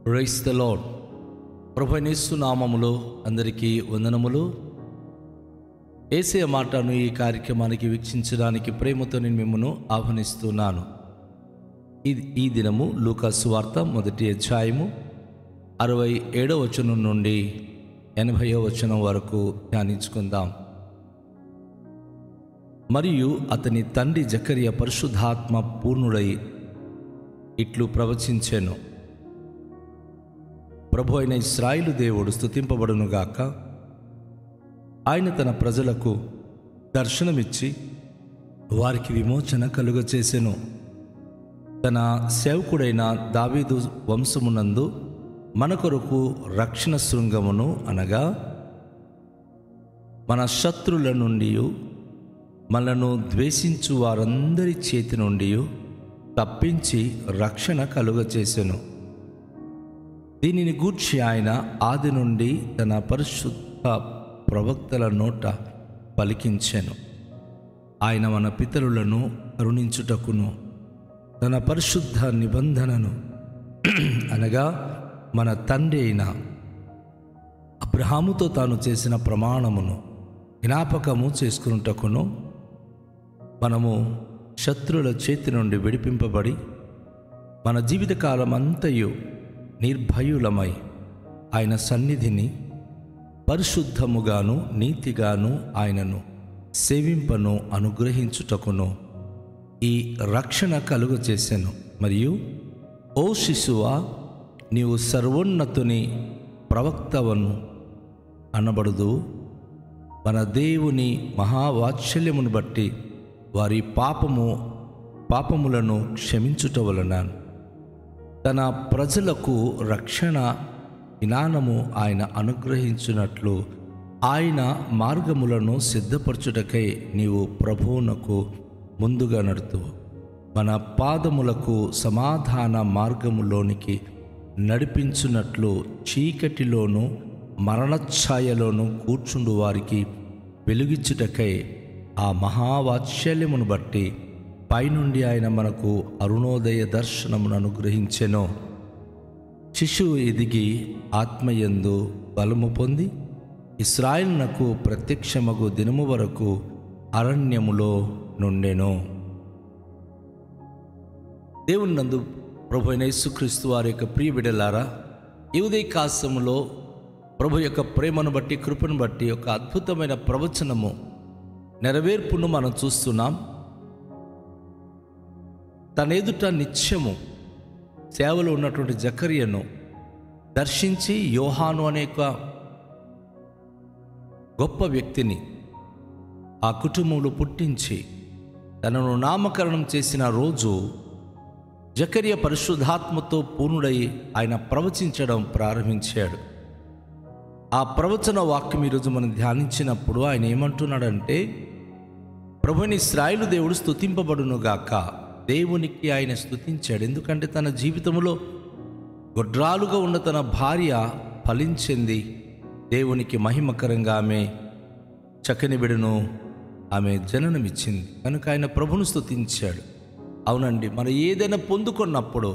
Praise the lord. ప్రభువైన యేసు నామములో అందరికీ వందనములు. యేసయ్య మాటను ఈ కార్యక్రమానికి వీక్షించడానికి ప్రేమతో నేను మిమ్మల్ని ఆహ్వానిస్తున్నాను. ఈ దినము లూకా సువార్త 1వ అధ్యాయము 67వ వచనం నుండి 80వ వచనం వరకు ధ్యానించుకుందాం. మరియు అతని తండ్రి జకరియా పరిశుద్ధాత్మ పూర్ణుడై ఇట్లు ప్రవచించెను. ప్రభు అయిన ఇశ్రాయేలు దేవుడు స్తుతింపబడునుగాక. ఆయన తన ప్రజలకు దర్శనమిచ్చి వారికి విమోచన కలుగచేసెను. తన సేవకుడైన దావీదు వంశమునందు మన కొరకు రక్షణ శృంగమును అనగా మన శత్రుల నుండి మనను ద్వేషించు వారందరి చేతి నుండి తప్పించి రక్షణ కలుగచేసెను. దీనిని గూర్చి ఆయన ఆది నుండి తన పరిశుద్ధ ప్రవక్తల నోట పలికించెను. ఆయన మన పితరులను కరుణించుటకును తన పరిశుద్ధ నిబంధనను అనగా మన తండ్రి అయిన అబ్రహాముతో తాను చేసిన ప్రమాణమును జ్ఞాపకము చేసుకున్నటకును మనము శత్రువుల చేతి నుండి విడిపింపబడి మన జీవితకాలం అంతయు నిర్భయులమై ఆయన సన్నిధిని పరిశుద్ధముగాను నీతిగాను ఆయనను సేవింపను అనుగ్రహించుటకును ఈ రక్షణ కలుగచేసెను. మరియు ఓ శిశువా, నీవు సర్వోన్నతుని ప్రవక్తవను అనబడుదు. మన దేవుని మహావాత్సల్యమును బట్టి వారి పాపములను క్షమించుట వలన తన ప్రజలకు రక్షణ జ్ఞానము ఆయన అనుగ్రహించినట్లు ఆయన మార్గములను సిద్ధపరచుటకై నీవు ప్రభువునకు ముందుగా నడుతువు. మన పాదములకు సమాధాన మార్గములోనికి నడిపించున్నట్లు చీకటిలోను మరణఛాయలోను కూర్చుండు వారికి వెలుగిచ్చుటకై ఆ మహావాత్సల్యమును బట్టి పైనుండి ఆయన మనకు అరుణోదయ దర్శనమును అనుగ్రహించెను. శిశువు ఎదిగి ఆత్మయందు బలము పొంది ఇశ్రాయేలునకు ప్రత్యక్షమగు దినము వరకు అరణ్యములో నుండెను. దేవుని నందు ప్రభు అయిన యేసుక్రీస్తు వారి యొక్క ప్రియ బిడ్డలారా, ఈ ఉదయకాలములో ప్రభు యొక్క ప్రేమను బట్టి కృపను బట్టి ఒక అద్భుతమైన ప్రవచనము నెరవేర్పును మనం చూస్తున్నాం. తన ఎదుట నిత్యము సేవలో ఉన్నటువంటి జకరియను దర్శించి యోహాను అనే గొప్ప వ్యక్తిని ఆ కుటుంబంలో పుట్టించి తనను నామకరణం చేసిన రోజు జకరియా పరిశుద్ధాత్మతో పూర్ణుడై ఆయన ప్రవచించడం ప్రారంభించాడు. ఆ ప్రవచన వాక్యం ఈరోజు మనం ధ్యానించినప్పుడు ఆయన ఏమంటున్నాడంటే, ప్రభుని ఇశ్రాయేలు దేవుడు స్తుతింపబడునుగాక. దేవునికి ఆయన స్తుతించాడు. ఎందుకంటే తన జీవితంలో గొడ్రాలుగా ఉన్న తన భార్య ఫలించింది. దేవునికి మహిమకరంగా ఆమె చక్కని బిడ్డను ఆమె జననమిచ్చింది. కనుక ఆయన ప్రభును స్తుతించాడు. అవునండి, మనం ఏదైనా పొందుకున్నప్పుడు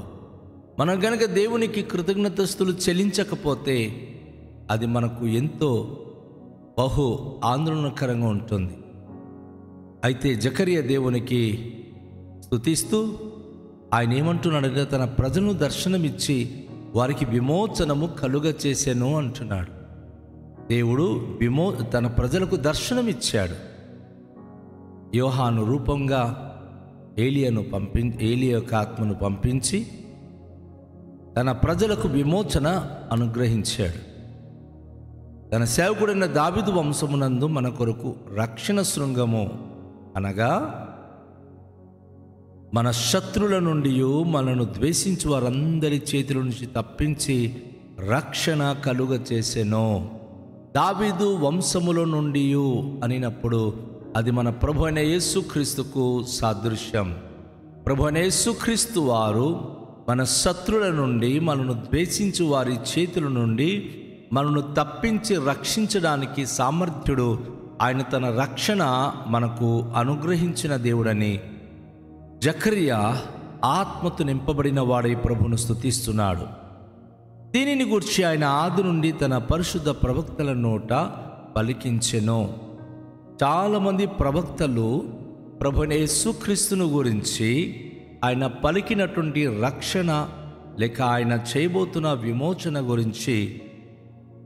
మనం గనక దేవునికి కృతజ్ఞతస్తులు చెల్లించకపోతే అది మనకు ఎంతో బహు ఆందోళనకరంగా ఉంటుంది. అయితే జకరియా దేవునికి స్తుతిస్తూ ఆయన ఏమంటున్నాడంటే, తన ప్రజలను దర్శనమిచ్చి వారికి విమోచనము కలుగచేసెను అంటున్నాడు. దేవుడు తన ప్రజలకు దర్శనమిచ్చాడు. యోహాను రూపంగా ఏలియా యొక్క ఆత్మను పంపించి తన ప్రజలకు విమోచన అనుగ్రహించాడు. తన సేవకుడైన దావీదు వంశమునందు మన కొరకు రక్షణ శృంగము అనగా మన శత్రుల నుండి మనను ద్వేషించు వారందరి చేతుల నుంచి తప్పించి రక్షణ కలుగచేసెను. దావీదు వంశముల నుండి అనినప్పుడు అది మన ప్రభు అయిన యేసుక్రీస్తుకు సాదృశ్యం. ప్రభు అయిన యేసుక్రీస్తు వారు మన శత్రుల నుండి మనను ద్వేషించు వారి చేతుల నుండి మనను తప్పించి రక్షించడానికి సామర్థ్యుడు. ఆయన తన రక్షణ మనకు అనుగ్రహించిన దేవుడని జకరియా ఆత్మతో నింపబడిన వాడై ప్రభును స్తుతిస్తున్నాడు. దీనిని గూర్చి ఆయన ఆది నుండి తన పరిశుద్ధ ప్రవక్తల నోట పలికించెను. చాలామంది ప్రవక్తలు ప్రభువైన యేసుక్రీస్తును గురించి ఆయన పలికినటువంటి రక్షణ లేక ఆయన చేయబోతున్న విమోచన గురించి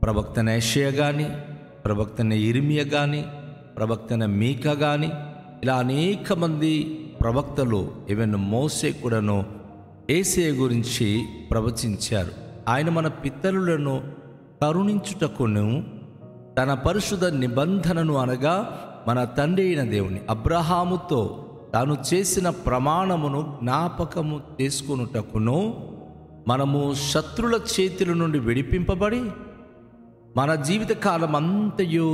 ప్రవక్తన యెషయా కానీ, ప్రవక్తన ఇర్మియా కానీ, ప్రవక్తన మీకా కానీ, ఇలా అనేక మంది ప్రవక్తలు, ఈవెన్ మోసే కూడాను యేసయ్య గురించి ప్రవచించారు. ఆయన మన పితరులను కరుణించుటకును తన పరిశుద్ధ నిబంధనను అనగా మన తండ్రి అయిన దేవుని అబ్రహాముతో తాను చేసిన ప్రమాణమును జ్ఞాపకము చేసుకొనుటకును మనము శత్రుల చేతుల నుండి విడిపింపబడి మన జీవితకాలం అంతయు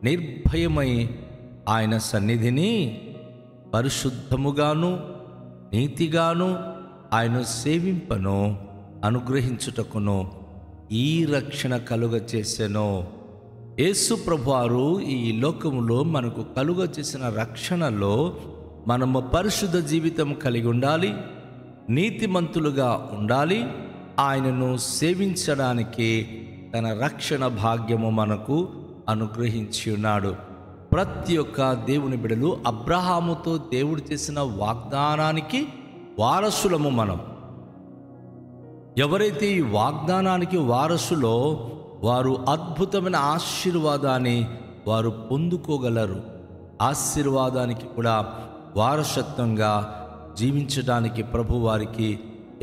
నిర్భయమై ఆయన సన్నిధిని పరిశుద్ధముగాను నీతిగాను ఆయన సేవింపను అనుగ్రహించుటకును ఈ రక్షణ కలుగ చేసెను. యేసు ప్రభువారు ఈ లోకములో మనకు కలుగ చేసిన రక్షణలో మనము పరిశుద్ధ జీవితం కలిగి ఉండాలి, నీతిమంతులుగా ఉండాలి, ఆయనను సేవించడానికి తన రక్షణ భాగ్యము మనకు అనుగ్రహించి ఉన్నాడు. ప్రతి ఒక్క దేవుని బిడ్డలు అబ్రహాముతో దేవుడు చేసిన వాగ్దానానికి వారసులము మనం. ఎవరైతే ఈ వాగ్దానానికి వారసులో వారు అద్భుతమైన ఆశీర్వాదాన్ని వారు పొందుకోగలరు. ఆశీర్వాదానికి కూడా వారసత్వంగా జీవించడానికి ప్రభు వారికి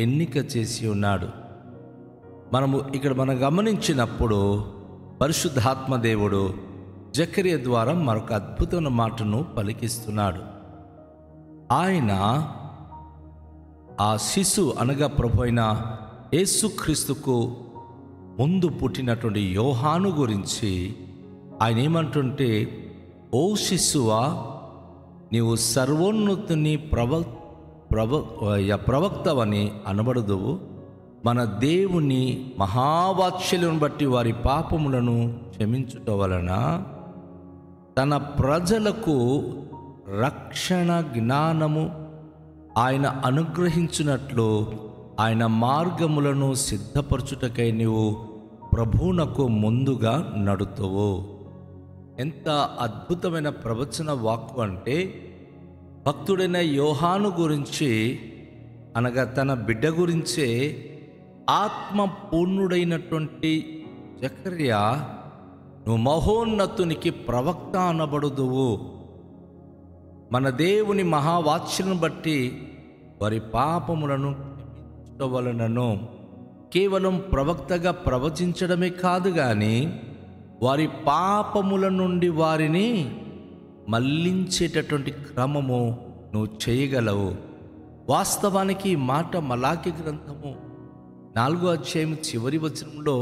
ఎన్నిక చేసి ఉన్నాడు. మనం గమనించినప్పుడు పరిశుద్ధాత్మ దేవుడు జకరియా ద్వారా మరొక అద్భుతమైన మాటను పలికిస్తున్నాడు. ఆయన ఆ శిశు అనగా ప్రభు అయిన యేసుక్రీస్తుకు ముందు పుట్టినటువంటి యోహాను గురించి ఆయన ఏమంటుంటే, ఓ శిశువా, నీవు సర్వోన్నతుని ప్రవక్తవని అనబడదువు. మన దేవుని మహావాత్సల్యం బట్టి వారి పాపములను క్షమించుట వలన తన ప్రజలకు రక్షణ జ్ఞానము ఆయన అనుగ్రహించినట్లు ఆయన మార్గములను సిద్ధపరచుటకై నీవు ప్రభువునకు ముందుగా నడుతువు. ఎంత అద్భుతమైన ప్రవచన వాక్కు అంటే, భక్తుడైన యోహాను గురించి అనగా తన బిడ్డ గురించే ఆత్మ పూర్ణుడైనటువంటి జకర్యా, నువ్వు మహోన్నతునికి ప్రవక్త అనబడుదువు. మన దేవుని మహావాత్సల్యం బట్టి వారి పాపములను క్షమించడం వలనను కేవలం ప్రవక్తగా ప్రవచించడమే కాదు కానీ వారి పాపముల నుండి వారిని మళ్లించేటటువంటి క్రమము నువ్వు చేయగలవు. వాస్తవానికి ఈ మాట మలాకి గ్రంథము 4వ అధ్యాయం చివరి వచనంలో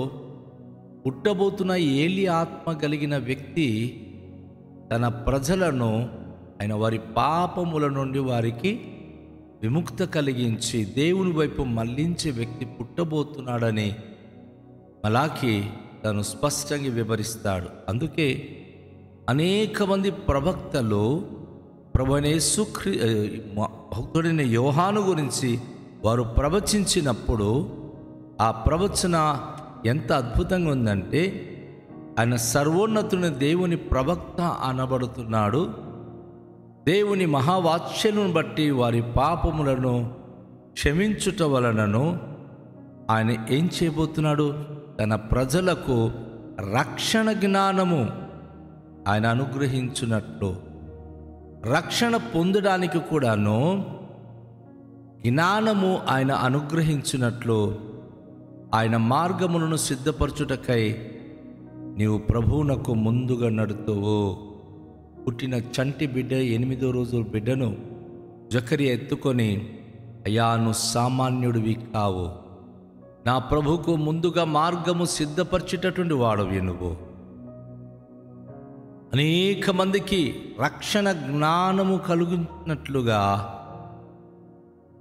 పుట్టబోతున్న ఏలి ఆత్మ కలిగిన వ్యక్తి తన ప్రజలను ఆయన వారి పాపముల నుండి వారికి విముక్త కలిగించి దేవుని వైపు మళ్లించే వ్యక్తి పుట్టబోతున్నాడని మలాకి తను స్పష్టంగా వివరిస్తాడు. అందుకే అనేక మంది ప్రవక్తలు ప్రభువైన భక్తుడైన యోహాను గురించి వారు ప్రవచించినప్పుడు ఆ ప్రవచన ఎంత అద్భుతంగా ఉందంటే, ఆయన సర్వోన్నతుని దేవుని ప్రవక్త అనబడుతున్నాడు. దేవుని మహావాత్సల్యం బట్టి వారి పాపములను క్షమించుట వలనను ఆయన ఏం చేయబోతున్నాడు? తన ప్రజలకు రక్షణ జ్ఞానము ఆయన అనుగ్రహించున్నట్లు, రక్షణ పొందడానికి కూడాను జ్ఞానము ఆయన అనుగ్రహించినట్లు ఆయన మార్గములను సిద్ధపరచుటకై నీవు ప్రభువునకు ముందుగా నడుతువు. పుట్టిన చంటి బిడ్డ 8వ రోజు బిడ్డను జకరియా ఎత్తుకొని, అయ్యా నువ్వు సామాన్యుడివి కావు, నా ప్రభువుకు ముందుగా మార్గము సిద్ధపరిచేటటువంటి వాడవి నువ్వు. అనేక మందికి రక్షణ జ్ఞానము కలుగుతున్నట్లుగా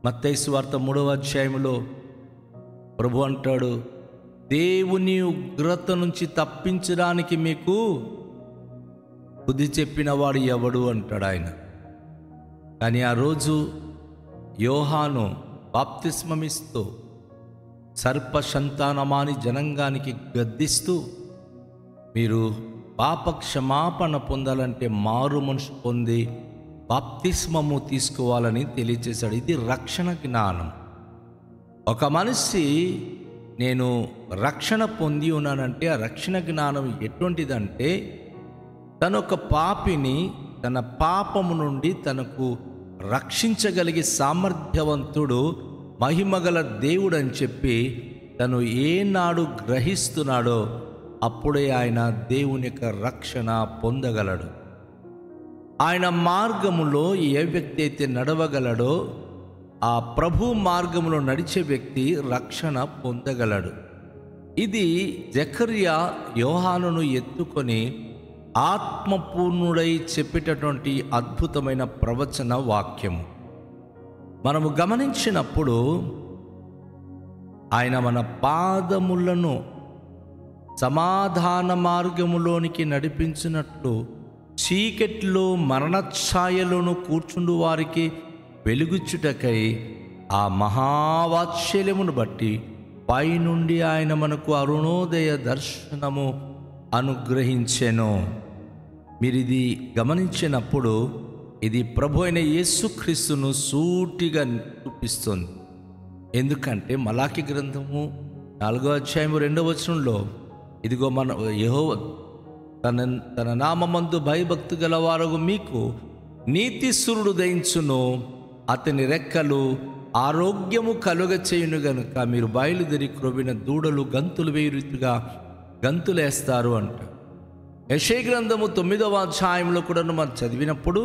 మత్తయి సువార్త 3వ అధ్యాయంలో ప్రభు అంటాడు, దేవుని ఉగ్రత నుంచి తప్పించడానికి మీకు బుద్ధి చెప్పిన వాడు ఎవడు అంటాడు ఆయన. కానీ ఆ రోజు యోహాను బాప్తిస్మమిస్తూ సర్ప సంతానమాని జనాంగానికి గద్దిస్తూ, మీరు పాప క్షమాపణ పొందాలంటే మారు మనసు పొంది బాప్తిస్మము తీసుకోవాలని తెలియజేశాడు. ఇది రక్షణ జ్ఞానం. ఒక మనిషి నేను రక్షణ పొంది ఉన్నానంటే ఆ రక్షణ జ్ఞానం ఎటువంటిదంటే, తను ఒక పాపిని తన పాపము నుండి తనకు రక్షించగలిగే సామర్థ్యవంతుడు, మహిమగల దేవుడు అని చెప్పి తను ఏనాడు గ్రహిస్తున్నాడో అప్పుడే ఆయన దేవుని యొక్క రక్షణ పొందగలడు. ఆయన మార్గములో ఏ వ్యక్తి అయితే నడవగలడో ఆ ప్రభు మార్గములో నడిచే వ్యక్తి రక్షణ పొందగలడు. ఇది జకర్యా యోహానును ఎత్తుకొని ఆత్మపూర్ణుడై చెప్పేటటువంటి అద్భుతమైన ప్రవచన వాక్యము. మనము గమనించినప్పుడు ఆయన మన పాదములను సమాధాన మార్గములోనికి నడిపించినట్లు చీకటిలో మరణఛాయలోను కూర్చుండు వారికి వెలుగుచ్చుటకై ఆ మహావాత్సల్యమును బట్టి పైనుండి ఆయన మనకు అరుణోదయ దర్శనము అనుగ్రహించెను. మీరు ఇది గమనించినప్పుడు ఇది ప్రభు అయిన యేసుక్రీస్తును సూటిగా చూపిస్తుంది. ఎందుకంటే మలాకి గ్రంథము 4వ అధ్యాయము 2వ వచనంలో, ఇదిగో మన యెహోవా తన నామమందు భయభక్తి గలవారు మీకు నీతిసూరుడు దయించును, అతని రెక్కలు ఆరోగ్యము కలుగ చేయును గనుక మీరు బయలుదేరి క్రొవ్విన దూడలు గంతులు వేయు రీతిగా గంతులేస్తారు అంట. యెషయా గ్రంథము 9వ అధ్యాయంలో కూడా మనం చదివినప్పుడు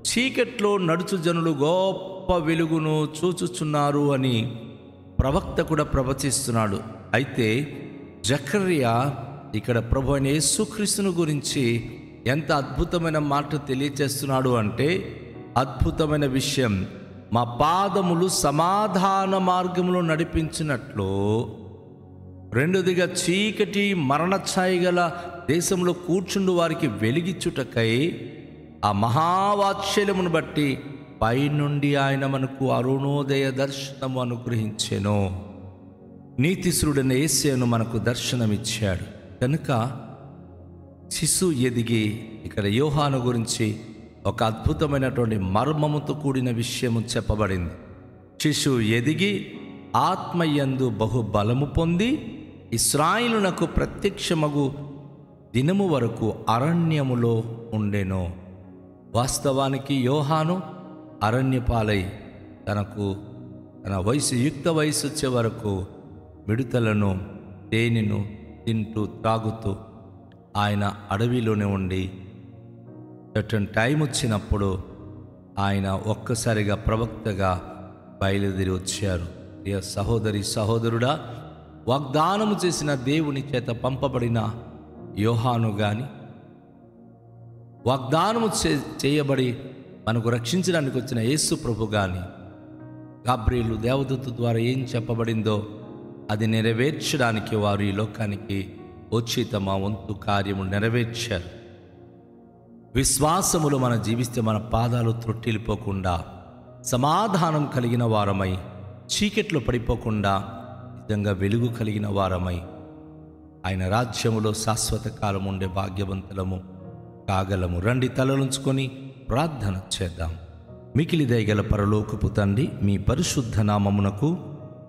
చీకట్లో నడుచు జనులు గొప్ప వెలుగును చూచుచున్నారు అని ప్రవక్త కూడా ప్రవచిస్తున్నాడు. అయితే జకర్యా ఇక్కడ ప్రభు అయిన యేసుక్రీస్తును గురించి ఎంత అద్భుతమైన మాట తెలియచేస్తున్నాడు అంటే, అద్భుతమైన విషయం, మా పాదములు సమాధాన మార్గంలో నడిపించినట్లు, రెండోదిగా చీకటి మరణఛాయ గల దేశంలో కూర్చుండు వారికి వెలిగిచ్చుటకై ఆ మహావాత్సల్యమును బట్టి పైనుండి ఆయన మనకు అరుణోదయ దర్శనము అనుగ్రహించెను. నీతిశ్వరుడైన యేసయ్యను మనకు దర్శనమిచ్చాడు. కనుక శిశువు ఎదిగి, ఇక్కడ యోహాను గురించి ఒక అద్భుతమైనటువంటి మర్మముతో కూడిన విషయము చెప్పబడింది. శిశువు ఎదిగి ఆత్మయందు బహుబలము పొంది ఇశ్రాయేలునకు ప్రత్యక్షమగు దినము వరకు అరణ్యములో ఉండెను. వాస్తవానికి యోహాను అరణ్యపాలై తన యుక్త వయసు వచ్చే వరకు మిడతలను తేనెను తింటూ త్రాగుతూ ఆయన అడవిలోనే ఉండి, సర్టన్ టైం వచ్చినప్పుడు ఆయన ఒక్కసారిగా ప్రవక్తగా బయలుదేరి వచ్చారు. సహోదరి సహోదరుడా, వాగ్దానము చేసిన దేవుని చేత పంపబడిన యోహాను కానీ, వాగ్దానము చేయబడి మనకు రక్షించడానికి వచ్చిన యేసు ప్రభు కానీ, గాబ్రియేలు దేవదూత ద్వారా ఏం చెప్పబడిందో అది నెరవేర్చడానికి వారు ఈ లోకానికి వచ్చి తమ వంతు కార్యము నెరవేర్చారు. విశ్వాసములో మనం జీవిస్తే మన పాదాలు త్రొట్టిల్లిపోకుండా సమాధానం కలిగిన వారమై, చీకట్లో పడిపోకుండా నిజంగా వెలుగు కలిగిన వారమై ఆయన రాజ్యములో శాశ్వత కాలం ఉండే భాగ్యవంతులము కాగలము. రండి, తలలుంచుకొని ప్రార్థన చేద్దాం. మికిలి దయగల పరలోకపు తండ్రి, మీ పరిశుద్ధ నామమునకు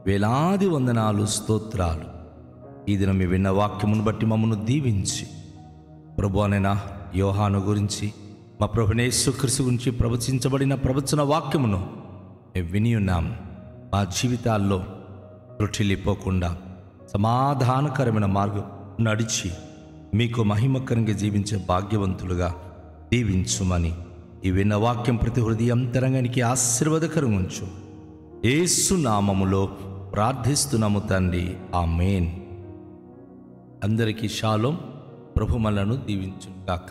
వేలాది వందనాలు, స్తోత్రాలు. ఈ దినం మీ విన్న వాక్యమును బట్టి మమ్మను దీవించి, ప్రభువైన యోహాను గురించి, మా ప్రభువైన యేసుక్రీస్తు గురించి ప్రవచించబడిన ప్రవచన వాక్యమును మేము విని ఉన్నాం. మా జీవితాల్లో త్రుటిల్లిపోకుండా సమాధానకరమైన మార్గం నడిచి మీకు మహిమకరంగా జీవించే భాగ్యవంతులుగా దీవించుమని ఈ విన్న వాక్యం ప్రతి హృదయ అంతరంగానికి ఆశీర్వాదకరంగా ఉంచు. యేసు నామములో ప్రార్థిస్తున్నాము తండ్రి, ఆమేన్. అందరికీ షాలోం. ప్రభు మనలను దీవించును గాక.